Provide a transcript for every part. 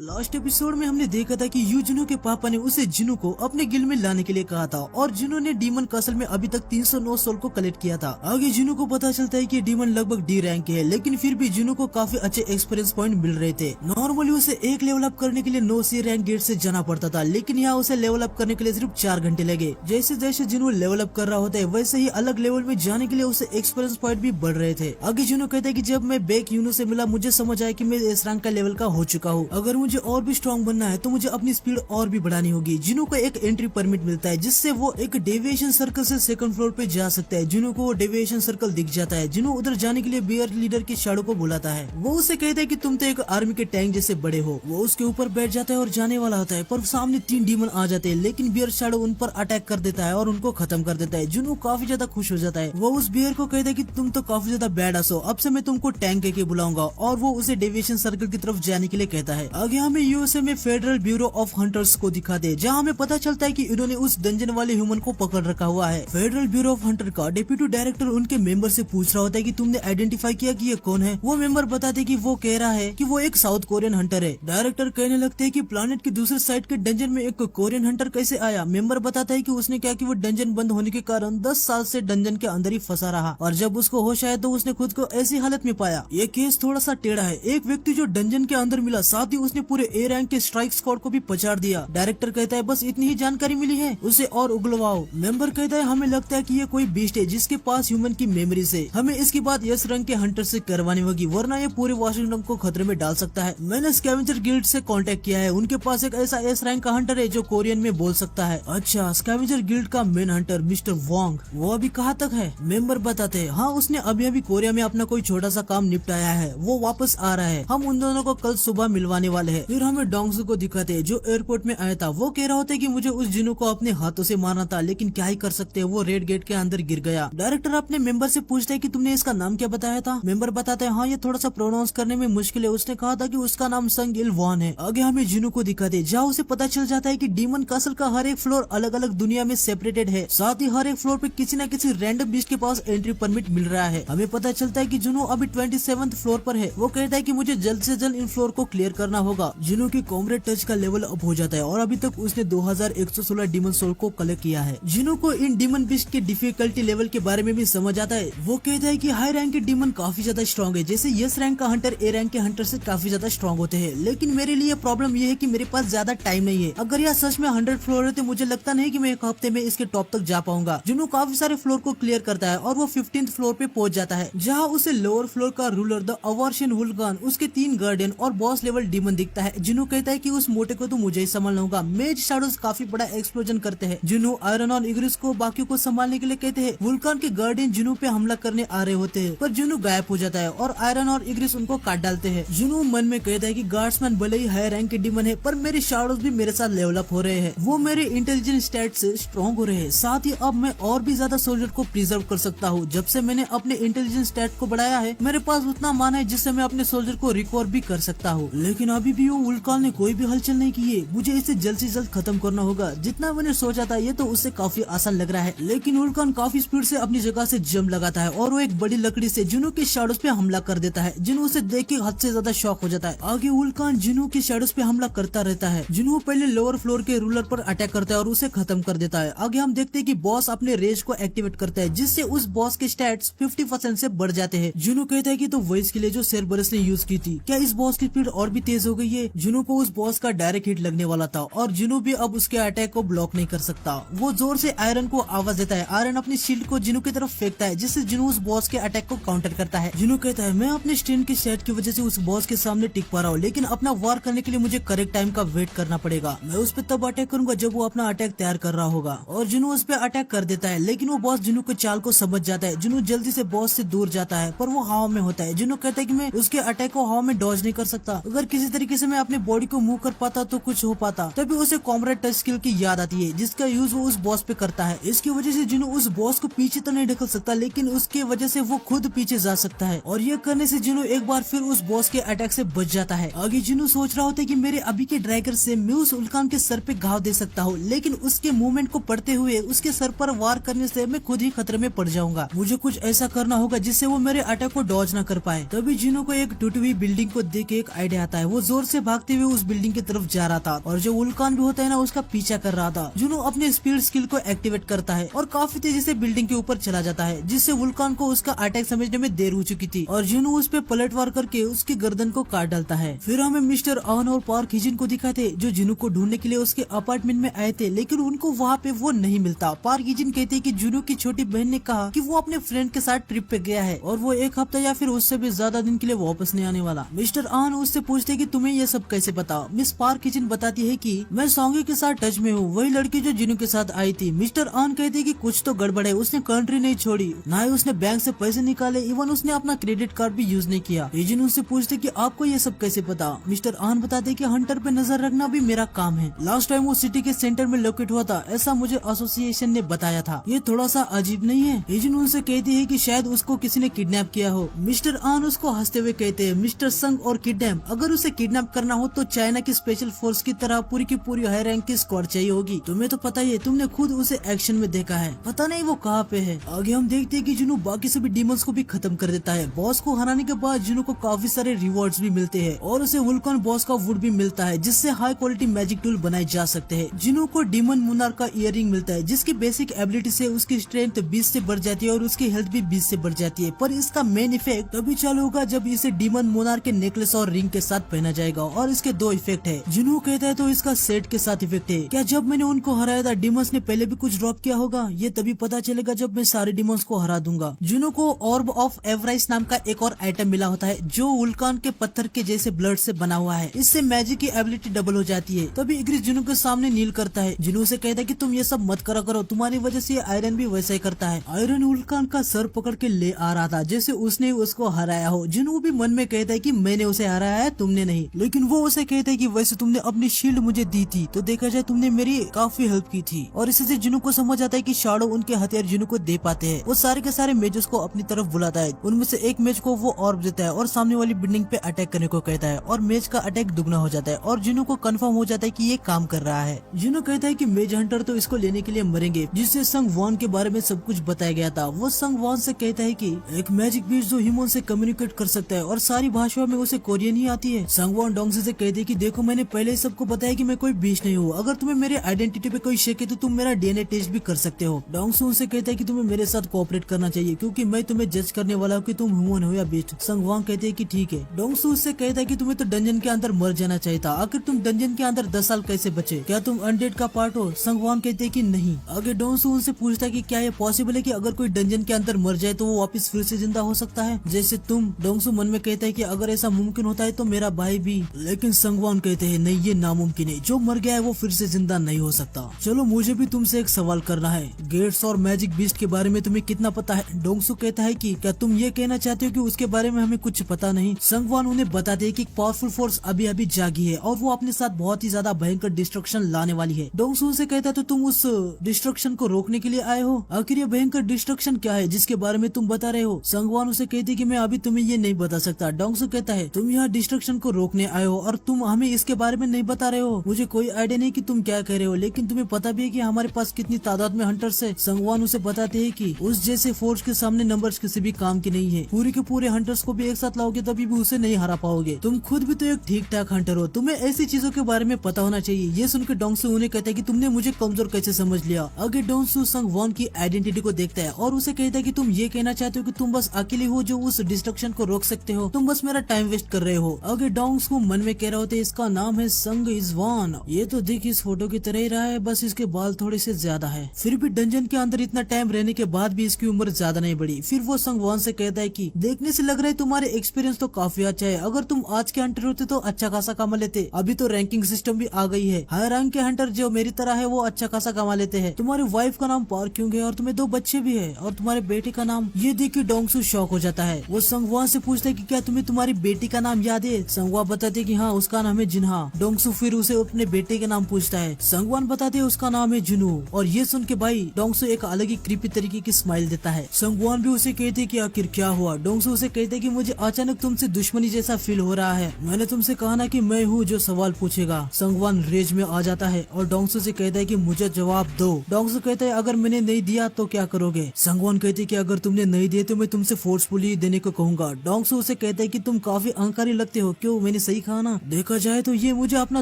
Last episode में हमने देखा था कि यूजुनो के पापा ने उसे जिनु को अपने गिल में लाने के लिए कहा था और जिनु ने डीमन कासल में अभी तक 309 सोल को कलेक्ट किया था। आगे जिनु को पता चलता है कि डीमन लगभग डी रैंक के है, लेकिन फिर भी जिनु को काफी अच्छे एक्सपीरियंस पॉइंट मिल रहे थे। नॉर्मली उसे एक लेवल अप करने के लिए 9 सी रैंक गेट से जाना पड़ता था, लेकिन यहाँ उसे लेवल अप करने के लिए सिर्फ 4 घंटे लगे। जैसे जैसे जिनु लेवल अप कर रहा होता है वैसे ही अलग लेवल में जाने के लिए उसे एक्सपीरियंस पॉइंट भी बढ़ रहे थे। आगे जिनु कहता है कि जब मैं बेक यूनो से मिला मुझे समझ आया कि मैं इस रैंक का लेवल का हो चुका हूँ। अगर मुझे और भी स्ट्रॉन्ग बनना है तो मुझे अपनी स्पीड और भी बढ़ानी होगी। जिनु को एक एंट्री परमिट मिलता है जिससे वो एक डेविएशन सर्कल से सेकंड फ्लोर पे जा सकता है। जिनु को वो डेविएशन सर्कल दिख जाता है। जिनु उधर जाने के लिए बियर लीडर के शैडो को बुलाता है। वो उसे कहता है कि तुम तो एक आर्मी के टैंक जैसे बड़े हो। वो उसके ऊपर बैठ जाता है और जाने वाला होता है, पर सामने 3 डीमन आ जाते हैं, लेकिन बियर शैडो उन पर अटैक कर देता है और उनको खत्म कर देता है। जिनु काफी ज्यादा खुश हो जाता है। वो उस बियर को कहता है कि तुम तो काफी ज्यादा बैड हो, अब से मैं तुमको टैंक के बुलाऊंगा, और वो उसे डेविएशन सर्कल की तरफ जाने के लिए कहता है। आगे हमें यूएसए में फेडरल ब्यूरो ऑफ हंटर्स को दिखाते हैं, जहाँ हमें पता चलता है कि इन्होंने उस डंजन वाले ह्यूमन को पकड़ रखा हुआ है। फेडरल ब्यूरो ऑफ हंटर का डिप्यूटी डायरेक्टर उनके मेंबर से पूछ रहा होता है कि तुमने आइडेंटिफाई किया कि ये कौन है। वो मेंबर बताते कि वो कह रहा है कि वो एक साउथ कोरियन हंटर है। डायरेक्टर कहने लगते हैं कि प्लानेट की दूसरी साइड के डंजन में एक कोरियन हंटर कैसे आया। मेंबर बताता है कि उसने क्या कि वो डंजन बंद होने के कारण 10 साल से डंजन के अंदर ही फंसा रहा, और जब उसको होश आया तो उसने खुद को ऐसी हालत में पाया। ये केस थोड़ा सा टेढ़ा है। एक व्यक्ति जो डंजन के अंदर मिला, साथ ही उसने पूरे ए रैंक के स्ट्राइक स्क्वाड को भी पछाड़ दिया। डायरेक्टर कहता है बस इतनी ही जानकारी मिली है, उसे और उगलवाओ। मेंबर कहता है हमें लगता है कि ये कोई बीस्ट है जिसके पास ह्यूमन की मेमोरीज है। हमें इसकी बात यस रंग के हंटर से करवानी होगी, वरना ये पूरे वाशिंगटन को खतरे में डाल सकता है। मैंने स्कैवेंजर गिल्ड से कांटेक्ट किया है, उनके पास एक ऐसा एस रैंक का हंटर है जो कोरियन में बोल सकता है। अच्छा, स्कैवेंजर गिल्ड का मेन हंटर मिस्टर वोंग, वो अभी कहाँ तक है? मेंबर बताते हैं हाँ, उसने अभी अभी कोरिया में अपना कोई छोटा सा काम निपटाया है, वो वापस आ रहा है। हम उन दोनों को कल सुबह मिलवाने वाले हैं। फिर हमें डोंगसू को दिखाते हैं जो एयरपोर्ट में आया था। वो कह रहा होता है कि मुझे उस जिनु को अपने हाथों से मारना था, लेकिन क्या ही कर सकते हैं, वो रेड गेट के अंदर गिर गया। डायरेक्टर अपने मेंबर से पूछता है कि तुमने इसका नाम क्या बताया था? मेंबर बताता है हाँ, ये थोड़ा सा प्रोनाउंस करने में मुश्किल है। उसने कहा था कि उसका नाम संग इल वॉन है। आगे हमें जिनु को दिखाते जहाँ उसे पता चल जाता है कि डीमन कासल का हर एक फ्लोर अलग अलग दुनिया में सेपरेटेड है। साथ ही हर एक फ्लोर पे किसी न किसी रैंडम बीस्ट के पास एंट्री परमिट मिल रहा है। हमें पता चलता है कि जिनु अभी 27th फ्लोर पर है। वो कहता है कि मुझे जल्द से जल्द इन फ्लोर को क्लियर करना होगा। जिनु की कॉमरेड टच का लेवल अप हो जाता है और अभी तक उसने 2116 डीमन सोल को कलेक्ट किया है। जिनु को इन डीमन बीस्ट के डिफिकल्टी लेवल के बारे में भी समझ आता है। वो कहता है कि हाई रैंक के डीमन काफी ज्यादा स्ट्रॉन्ग है, जैसे यस रैंक का हंटर ए रैंक के हंटर से काफी ज्यादा स्ट्रॉन्ग होते हैं, लेकिन मेरे लिए प्रॉब्लम ये है कि मेरे पास ज्यादा टाइम नहीं है। अगर यह सच में 100 फ्लोर है तो मुझे लगता नहीं कि मैं एक हफ्ते में इसके टॉप तक जा पाऊंगा। जिनु काफी सारे फ्लोर को क्लियर करता है और वो 15th फ्लोर पे पहुंच जाता है, जहाँ उसे लोअर फ्लोर का रूलर द अवर्शियन वुल्कान, उसके 3 गार्डियन और बॉस लेवल डीमन दिखता है। जिनु कहता है कि उस मोटे को तो मुझे ही संभालना होगा। मेज शैडोज काफी बड़ा एक्सप्लोजन करते हैं। जिनु आयरन और इग्रिस को बाकियों को संभालने के लिए कहते हैं। वुल्कान के गार्डियन जिनु पे हमला करने आ रहे होते हैं, पर जिनु गायब हो जाता है और आयरन और इग्रिस उनको काट डालते हैं। जिनु मन में कहता है कि गार्ड्समैन भले ही हाई रैंक के डीमन है, पर मेरे शैडोज भी मेरे साथ लेवल अप हो रहे हैं। वो मेरे इंटेलिजेंस स्टैट से स्ट्रॉन्ग हो रहे हैं। साथ ही अब मैं और भी ज्यादा सोल्जर को प्रिजर्व कर सकता हूँ। जब से मैंने अपने इंटेलिजेंस स्टैट को बढ़ाया है, मेरे पास उतना मान है जिससे मैं अपने सोल्जर को रिकवर भी कर सकता हूँ। लेकिन अभी भी वो वुल्कान ने कोई भी हलचल नहीं की है। मुझे इसे जल्द से जल्द खत्म करना होगा। जितना मैंने सोचा था ये तो उससे काफी आसान लग रहा है, लेकिन वुल्कान काफी स्पीड से अपनी जगह से जंप लगाता है और वो एक बड़ी लकड़ी से जिनु के शैडोज पे हमला कर देता है। जिनु उसे देख के हद से ज्यादा शॉक हो जाता है। आगे वुल्कान जिनु के शैडोज पे हमला करता रहता है। जिनु पहले लोअर फ्लोर के रूलर पर अटैक करता है और उसे खत्म कर देता है। आगे हम देखते हैं कि बॉस अपने रेज को एक्टिवेट करता है, जिससे उस बॉस के स्टैट्स 50% से बढ़ जाते हैं। जिनु कहता है कि तो वही स्किल है जो सेरबरस ने यूज की थी। क्या इस बॉस की स्पीड और भी तेज हो गई है? जिनु को उस बॉस का डायरेक्ट हिट लगने वाला था और जिनु भी अब उसके अटैक को ब्लॉक नहीं कर सकता। वो जोर से आयरन को आवाज देता है। आयरन अपनी शील्ड को जिनु की तरफ फेंकता है, जिससे जिनु उस बॉस के अटैक को काउंटर करता है। जिनु कहता है मैं अपने स्ट्रेन के सेट की वजह से उस बॉस के सामने टिक पा रहा हूँ, लेकिन अपना वार करने के लिए मुझे करेक्ट टाइम का वेट करना पड़ेगा। मैं उस पर तब अटैक करूंगा जब वो अपना अटैक तैयार कर रहा होगा। और जिनु उस पर अटैक कर देता है, लेकिन वो बॉस जिनु के चाल को समझ जाता है। जिनु जल्दी से बॉस से दूर जाता है, पर वो हवा में होता है। जिनु कहता है कि मैं उसके अटैक को हवा में डॉज नहीं कर सकता। अगर किसी तरीके से मैं अपने बॉडी को मूव कर पाता तो कुछ हो पाता। तभी उसे कॉमरेड टच स्किल की याद आती है, जिसका यूज वो उस बॉस पे करता है। इसकी वजह से जिनु उस बॉस को पीछे तो नहीं ढकल सकता, लेकिन उसके वजह से वो खुद पीछे जा सकता है, और ये करने से जिनु एक बार फिर उस बॉस के अटैक से बच जाता है। आगे जिनु सोच रहा होता है कि मेरे अभी के ड्रैगर से मैं उस वुल्कान के सर पे घाव दे सकता हूँ, लेकिन उसके मूवमेंट को पढ़ते हुए उसके सर पर वार करने से मैं खुद ही खतरे में पड़ जाऊंगा। मुझे कुछ ऐसा करना होगा जिससे वो मेरे अटैक को डॉज न कर पाए। तभी जिनु को एक टूटी हुई बिल्डिंग को देख के एक आइडिया आता है। वो जोर से भागते हुए उस बिल्डिंग की तरफ जा रहा था और जो वुल्कान भी होता है ना उसका पीछा कर रहा था। जुनू अपने स्पीड स्किल को एक्टिवेट करता है और काफी तेजी से बिल्डिंग के ऊपर चला जाता है, जिससे वुल्कान को उसका अटैक समझने में देर हो चुकी थी और जुनू उस पे पलटवार करके उसकी गर्दन को काट डालता है। फिर हमें मिस्टर आन और पार्क हिजिन को दिखाते जो जुनू को ढूंढने के लिए उसके अपार्टमेंट में आए थे, लेकिन उनको वहाँ पे वो नहीं मिलता। पार्क हिजिन कहते कि जुनू की छोटी बहन ने कहा कि वो अपने फ्रेंड के साथ ट्रिप पे गया है और वो एक हफ्ता या फिर उससे भी ज्यादा दिन के लिए वापस नहीं आने वाला। मिस्टर आन उससे पूछते कि तुम्हें ये सब कैसे पता। मिस पार्क हिजिन बताती है कि मैं सॉन्गी के साथ टच में हूँ, वही लड़की जो जुनू के साथ आई थी। मिस्टर आन कहते कि कुछ तो गड़बड़ है, उसने कंट्री नहीं छोड़ी, ना ही उसने बैंक से पैसे निकाले, इवन उसने अपना क्रेडिट कार्ड भी यूज नहीं किया। हिजिन उससे पूछते कि आपको ये सब कैसे पता। मिस्टर आन बताते कि हंटर पे नजर रखना भी मेरा काम है। लास्ट टाइम वो सिटी के सेंटर में लोकेट हुआ था, ऐसा मुझे एसोसिएशन ने बताया था। ये थोड़ा सा अजीब नहीं है। हिजिन उनसे कहती है कि शायद उसको किसी ने किडनैप किया हो। मिस्टर आन उसको हंसते हुए कहते हैं मिस्टर संग और किडनैप, अगर उसे किडनैप करना हो तो चाइना की स्पेशल फोर्स की तरह पूरी की पूरी हाई रैंक की स्क्वाड चाहिए होगी। तुम्हें तो पता ही है, तुमने खुद उसे एक्शन में देखा है, पता नहीं वो कहाँ पे है। आगे हम देखते हैं कि जुनू बाकी सभी डीमंस को भी खत्म कर देता है। बॉस को हराने के बाद जुनू को काफी सारे रिवॉर्ड्स भी मिलते हैं और उसे वुल्कान बॉस का वुड भी मिलता है, जिससे हाई क्वालिटी मैजिक टूल बनाए जा सकते हैं। जुनू को डीमन मुनार का इयरिंग मिलता है, जिसकी बेसिक एबिलिटी से उसकी स्ट्रेंथ 20 से बढ़ जाती है और उसकी हेल्थ भी 20 से बढ़ जाती है। पर इसका मेन इफेक्ट तभी चालू होगा जब इसे डीमन मुनार के नेकलेस और रिंग के साथ पहना जाएगा और इसके दो इफेक्ट है। जुनू कहता है तो इसका सेट के साथ इफेक्ट है। क्या जब मैंने उनको हराया था डीमंस ने पहले भी कुछ ड्रॉप किया होगा? ये तभी पता चलेगा जब मैं सारे डीमंस को हरा दूंगा। जुनू को ऑर्ब ऑफ एवराइस नाम का एक और आइटम मिला होता है जो वुल्कान के पत्थर के जैसे ब्लड से बना हुआ है। इससे मैजिक की एबिलिटी डबल हो जाती है। तभी इग्रिस जुनू के सामने नील करता है। जुनू से कहता है कि तुम ये सब मत करा करो, तुम्हारी वजह से आयरन भी वैसा ही करता है। आयरन वुल्कान का सर पकड़ के ले आ रहा था जैसे उसने उसको हराया हो। जुनू भी मन में कहता है कि मैंने उसे हराया है, तुमने नहीं। लेकिन वो उसे कहता है कि वैसे तुमने अपनी शील्ड मुझे दी थी, तो देखा जाए तुमने मेरी काफी हेल्प की थी। और इससे जुनू को समझ आता है कि शाडो उनके हथियार जुनू को दे पाते हैं। वो सारे के सारे मेजर्स को अपनी तरफ बुलाता है। उनमें से एक मेज को वो ऑर्ब देता है और सामने वाली बिल्डिंग पे अटैक करने को कहता है और मेज का अटैक दुगना हो जाता है और जुनू को कंफर्म हो जाता है कि ये काम कर रहा है। जुनू कहता है कि मेज हंटर तो इसको लेने के लिए मरेंगे, जिससे संग वॉन के बारे में सब कुछ बताया गया था। वो संग वॉन से कहता है कि एक मैजिक बीस्ट जो ह्यूमन से कम्युनिकेट कर सकता है और सारी भाषाओं में उसे कोरियन ही आती है। संग वॉन डोंगसी से कहते हैं कि देखो मैंने पहले ही सबको बताया कि मैं कोई बीस्ट नहीं हूँ, अगर तुम्हें मेरे आइडेंटिटी पे कोई शक है तो तुम मेरा डीएनए टेस्ट भी कर सकते हो। डोंगसू से कहता है कि तुम्हें मेरे साथ कोऑपरेट करना चाहिए क्योंकि मैं तुम्हें जज करने वाला हूँ कि तुम ह्यूमन हो या बीस्ट। संग वॉन कहते हैं कि ठीक है। डोंगसू से कहता है कि तुम्हें तो डंजन के अंदर मर जाना चाहिए था, आखिर तुम डंजन के अंदर 10 साल कैसे बचे? क्या तुम अनडेड का पार्ट हो? संग वॉन कहते हैं कि नहीं। आगे डोंगसू उनसे पूछता है कि क्या ये पॉसिबल है कि अगर कोई डंजन के अंदर मर जाए तो वो वापस फिर से जिंदा हो सकता है जैसे तुम? डोंगसू मन में कहता है कि अगर ऐसा मुमकिन होता है तो मेरा भाई भी। लेकिन संग वॉन कहते हैं नहीं, ये नामुमकिन है, जो मर गया है वो फिर से जिंदा नहीं हो सकता। चलो मुझे भी तुमसे एक सवाल करना है, गेट्स और मैजिक बीस्ट के बारे में तुम्हें कितना पता है? डोंगसू कहता है कि क्या तुम ये कहना चाहते हो कि उसके बारे में हमें कुछ पता नहीं? संग वॉन उन्हें बताते हैं कि पावरफुल फोर्स अभी अभी जागी है और वो अपने साथ बहुत ही ज्यादा भयंकर डिस्ट्रक्शन लाने वाली है। डोंगसू से कहता है तो तुम उस डिस्ट्रक्शन को रोकने के लिए आए हो? आखिर ये भयंकर डिस्ट्रक्शन क्या है जिसके बारे में तुम बता रहे हो? संग वॉन उसे कहती है कि मैं अभी तुम्हें ये नहीं बता सकता। डोंगसू कहता है तुम यहाँ डिस्ट्रक्शन को रोकने आए हो और तुम हमें इसके बारे में नहीं बता रहे हो। मुझे कोई आइडिया नहीं कि तुम क्या कह रहे हो, लेकिन तुम्हें पता भी है कि हमारे पास कितनी तादाद में हंटर्स है। संग वॉन उसे बताते हैं कि उस जैसे फोर्स के सामने नंबर्स किसी भी काम की नहीं है। पूरे के पूरे हंटर्स को भी एक साथ लाओगे तभी भी उसे नहीं हरा पाओगे। तुम खुद भी तो एक ठीक ठाक हंटर हो, तुम्हें ऐसी चीजों के बारे में पता होना चाहिए। ये सुनकर डोंगसू उन्हें कहता है कि तुमने मुझे कमजोर कैसे समझ लिया? आगे डोंगसू संग वॉन की आइडेंटिटी को देखता है और उसे कहता है कि तुम ये कहना चाहते हो कि तुम बस अकेले हो जो उस डिस्ट्रक्शन को रोक सकते हो? तुम बस मेरा टाइम वेस्ट कर रहे हो। आगे डोंगसू मन में कह रहे होते इसका नाम है संग इज वॉन। ये तो दिख इस फोटो की तरह ही रहा है, बस इसके बाल थोड़े से ज्यादा है। फिर भी डंजन के अंदर इतना टाइम रहने के बाद भी इसकी उम्र ज्यादा नहीं बढ़ी। फिर वो संग वॉन से कहता है कि देखने से लग रहा है तुम्हारे एक्सपीरियंस तो काफी अच्छा है, अगर तुम आज के हंटर होते तो अच्छा खासा कमा लेते। अभी तो रैंकिंग सिस्टम भी आ गई है, हाई रैंक के हंटर जो मेरी तरह है वो अच्छा खासा कमा लेते हैं। तुम्हारी वाइफ का नाम पार्क क्यों है और तुम्हें 2 बच्चे भी है और तुम्हारे बेटे का नाम। ये देख के डोंगसू शॉक हो जाता है। वो संग वॉन से पूछता है कि क्या तुम्हें तुम्हारी बेटी का नाम याद है? संग वॉन बताते कि हाँ उसका नाम है जिन्हा। डोंगसू फिर उसे अपने बेटे के नाम पूछता है। संग वॉन बताते उसका नाम है जुनू। और ये सुन के भाई डोंगसू एक अलग ही क्रीपी तरीके की स्माइल देता है। संग वॉन भी उसे कहते कि आखिर क्या हुआ? डोंगसू उसे कहते कि मुझे अचानक तुमसे दुश्मनी जैसा फील हो रहा है, मैंने तुमसे कहा ना कि मैं हूँ जो सवाल पूछेगा। संग वॉन रेज में आ जाता है और डोंगसू से कहता है कि मुझे जवाब दो। डोंगसू कहता है अगर मैंने नहीं दिया तो क्या करोगे? संग वॉन कहते कि अगर तुमने नहीं दिए तो मैं तुमसे फोर्सफुली देने को कहूंगा। डोंगसू उसे कहता है कि तुम काफी अहंकारी लगते हो, क्यों मैंने सही सही कहा ना। देखा जाए तो ये मुझे अपना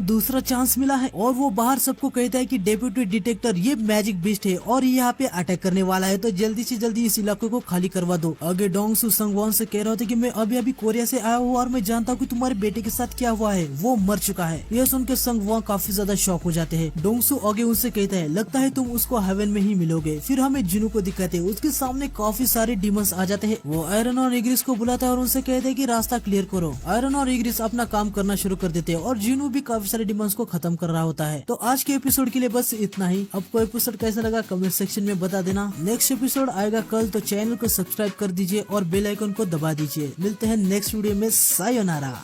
दूसरा चांस मिला है। और वो बाहर सबको कहता है कि डेप्यूटी डिटेक्टर ये मैजिक बीस्ट है और ये यहाँ पे अटैक करने वाला है, तो जल्दी से जल्दी इस इलाके को खाली करवा दो। आगे डोंगसू संगवान से कह रहा था कि मैं अभी अभी कोरिया से आया हूँ और मैं जानता हूँ कि तुम्हारे बेटे के साथ क्या हुआ है, वो मर चुका है। यह सुन के संगवान काफी ज्यादा शॉक हो जाते हैं। डोंगसू आगे उनसे कहता है लगता है तुम उसको हेवन में ही मिलोगे। फिर हमें जिनू को दिखाते हैं, उसके सामने काफी सारे डीमंस आ जाते हैं। वो आयरन और इग्रिस को बुलाता है और उनसे कहते हैं कि रास्ता क्लियर करो। आयरन और इग्रिस अपना काम करना शुरू कर देते हैं और जिनू भी काफी सारे डीमंस को खत्म कर रहा होता है। तो आज के एपिसोड के लिए बस इतना ही। आपको एपिसोड कैसा लगा कमेंट सेक्शन में बता देना। नेक्स्ट एपिसोड आएगा कल, तो चैनल को सब्सक्राइब कर दीजिए और बेल आइकन को दबा दीजिए। मिलते हैं नेक्स्ट वीडियो में। सायोनारा।